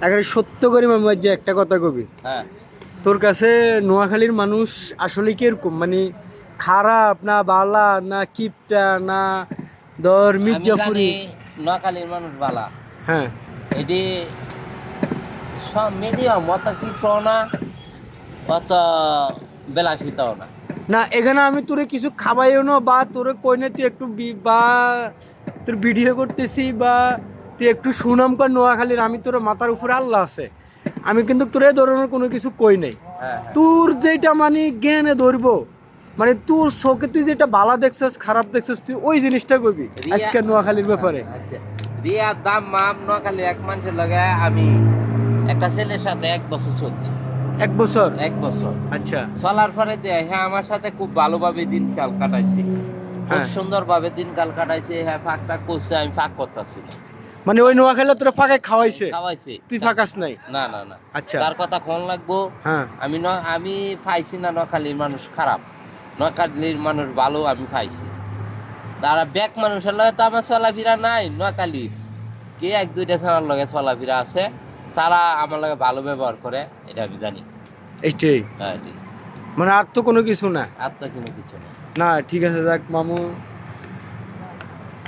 একেবারে সত্য করে মামু যে একটা কথা কবি, হ্যাঁ তোর কাছে নোয়াখালীর মানুষ আসলে কিরকম, মানে খারাপ না বালা না কিপটা না ধর আমি জানি মির্জাপুরি? নোয়াখালীর মানুষ বালা। হ্যাঁ, এটি সব মিডিয়াম, অত কিপ্র না, অত বিলাসিতাও না। না এখানে আমি তোরে কিছু খাবাইও না বা তোরে কই না তুই একটু বা তোর ভিডিও করতেছি বা তুই একটু সুনাম কর নোয়াখালীর, আমি তোর মাথার উপরে আল্লাহ আছে, আমি কিন্তু তোর এই ধরনের কোনো কিছু কই নাই। হ্যাঁ হ্যাঁ তোর যেটা মানে জ্ঞানে ধরবো, মানে তোর চোখে তুই যেটা ভালো দেখছস খারাপ দেখছস তুই ওই জিনিসটা কইবি আজকে নোয়াখালীর ব্যাপারে। আচ্ছা, রিয়ার দাম মাপ নোয়াখালী এক মানুষের লগে আমি একটা ছেলের সাথে 1 বছর চলছি। 1 বছর? 1 বছর আচ্ছা। চলার পরে হ্যাঁ আমার সাথে খুব ভালোভাবে দিনকাল কাটাইছে, খুব হ্যাঁ, সুন্দরভাবে দিনকাল কাটাইছে। হ্যাঁ ফাঁকটা করছে, আমি ফাঁক করতেছি না। মানে ওই নোয়াখালী তোরা ফাঁকে খাওয়াইছে, খাওয়াইছে, তুই ফাঁকাস নাই? না না না। আচ্ছা। তার কথা কোন লাগবো? হ্যাঁ, আমি পাইছি না নোয়াখালীর মানুষ খারাপ, নোয়াখালীর মানুষ ভালো আমি পাইছি। তারা ব্যাক মানুষের লগে তো আমার চলাফেরা নাই। নোয়াখালীর কে 1-2টা থানার লগে চলাফেরা আছে, তারা আমার লগে ভালো ব্যবহার করে, এটা আমি জানি। এইটাই হ্যাঁ মানে আর তো কোনো কিছু না? আর তো কোনো কিছু না। না ঠিক আছে, যাক মামু।